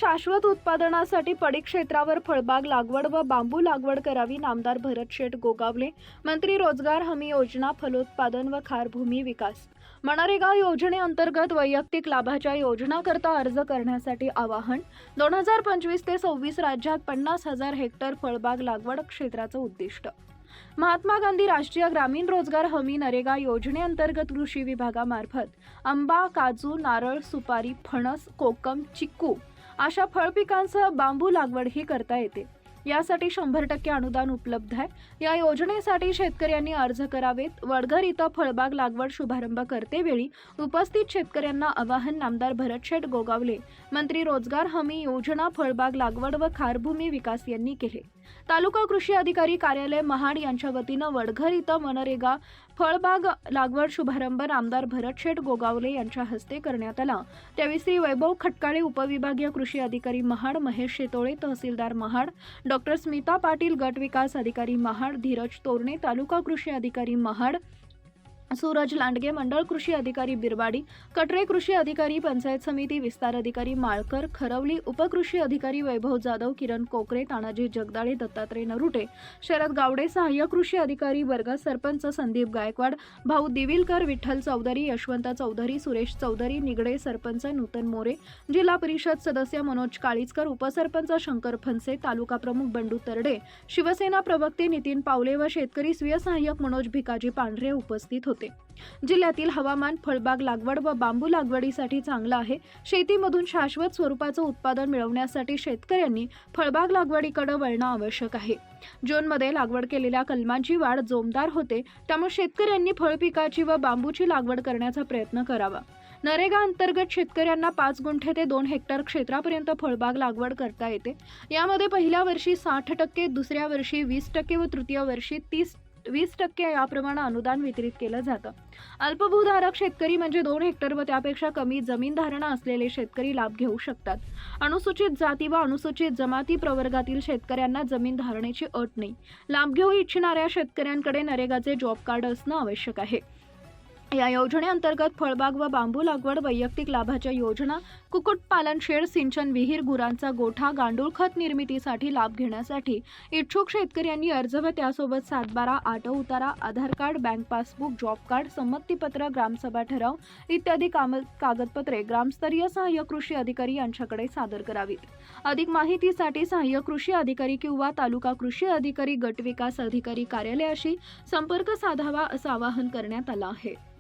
शाश्वत उत्पादनासाठी पडीक क्षेत्रावर फळबाग लागवड व बांबू लागवड करावी. नामदार भरत शेठ गोगावले. मंत्री रोजगार हमी योजना, फलोत्पादन व खारभूमी विकास. मनरेगा योजनेअंतर्गत वैयक्तिक लाभाच्या योजनाकरता अर्ज करण्यासाठी आवाहन. 2025 ते 26 राज्यात 50,000 हेक्टर फळबाग लागवड क्षेत्राचं उद्दिष्ट. महात्मा गांधी राष्ट्रीय ग्रामीण रोजगार हमी नरेगा योजनेअंतर्गत कृषी विभागामार्फत आंबा, काजू, नारळ, सुपारी, फणस, कोकम, चिक्कू अशा फळपिकांसह बांबू लागवडही करता येते. यासाठी 100% अनुदान उपलब्ध आहे. या योजनेसाठी शेतकऱ्यांनी अर्ज करावेत. वडघर इथं फळबाग लागवड शुभारंभ करतेवेळी उपस्थित शेतकऱ्यांना आवाहन. नामदार भरत शेठ गोगावले, मंत्री रोजगार हमी योजना, फळबाग लागवड व खारभूमी विकास यांनी केले. तालुका कृषी अधिकारी कार्यालय महाड यांच्या वतीनं वडघर इथं मनरेगा फळबाग लागवड शुभारंभ नामदार भरत शेठ गोगावले यांच्या हस्ते करण्यात आला. त्यावेळी श्री वैभव खटकाळे, उपविभागीय कृषी अधिकारी महाड, महेश शेतोळे, तहसीलदार महाड, डॉक्टर स्मिता पाटील, गट विकास अधिकारी महाड, धीरज तोरणे, तालुका कृषी अधिकारी महाड, सूरज लांडगे, मंडळ कृषी अधिकारी बिरवाडी, कटरे कृषी अधिकारी, पंचायत समिती विस्तार अधिकारी माळकर, खरवली, उपकृषी अधिकारी वैभव जाधव, किरण कोकरे, तानाजी जगदाळे, दत्तात्रय नरुटे, शरद गावडे, सहाय्यक कृषी अधिकारी वर्ग, सरपंच संदीप गायकवाड, भाऊ दिविलकर, विठ्ठल चौधरी, यशवंत चौधरी, सुरेश चौधरी, निगडे, सरपंच नूतन मोरे, जिल्हा परिषद सदस्य मनोज काळीजकर, उपसरपंच शंकर फनसे, तालुका प्रमुख बंडू तरडे, शिवसेना प्रवक्ते नितीन पावले व शेतकरी स्वीय सहाय्यक मनोज भिकाजी पांढरे उपस्थित होते. जिल्ह्यातील हवामान फळबाग लागवड व बांबू लागवडीसाठी चांगलं आहे. शेतीमधून शाश्वत स्वरूपाचं उत्पादन मिळवण्यासाठी शेतकऱ्यांनी फळबाग लागवडीकडे वळणं आवश्यक आहे. जूनमध्ये लागवड केलेल्या कलमांची वाढ जोमदार होते, त्यामुळे शेतकऱ्यांनी फळपिकाची व बांबूची लागवड करण्याचा प्रयत्न करावा. नरेगा अंतर्गत शेतकऱ्यांना 5 गुंठे ते 2 हेक्टर क्षेत्रापर्यंत फळबाग लागवड करता येते. यामध्ये पहिल्या वर्षी 60%, दुसऱ्या वर्षी 20% व तृतीय वर्षी 20% याप्रमाणे अनुदान वितरित केलं जातं. अल्पभूधारक शेतकरी म्हणजे 2 हेक्टर व त्यापेक्षा कमी जमीन धारणा असलेले शेतकरी लाभ घेऊ शकतात. अनुसूचित जाती व अनुसूचित जमाती प्रवर्गातील शेतकऱ्यांना जमीन धारणेची अट नाही. लाभ घेऊ इच्छिणाऱ्या शेतकऱ्यांकडे नरेगाचे जॉब कार्ड असणं आवश्यक आहे. या योजनेअंतर्गत फळबाग व बांबू लागवड, वैयक्तिक लाभाच्या योजना, कुक्कुटपालन शेड, सिंचन विहीर, गुरांचा गोठा, गांडूळ खत निर्मितीसाठी लाभ घेण्यासाठी इच्छुक शेतकऱ्यांनी अर्ज व त्यासोबत 7/12 आटो उतारा, Aadhaar card, bank passbook, job card, संमतीपत्र, ग्रामसभा ठराव इत्यादी कागदपत्रे ग्रामस्तरीय सहाय्यक कृषी अधिकारी यांच्याकडे सादर करावीत. अधिक माहितीसाठी सहाय्यक कृषी अधिकारी किंवा तालुका कृषी अधिकारी, गट विकास अधिकारी कार्यालयाशी संपर्क साधावा असं आवाहन करण्यात आलं आहे.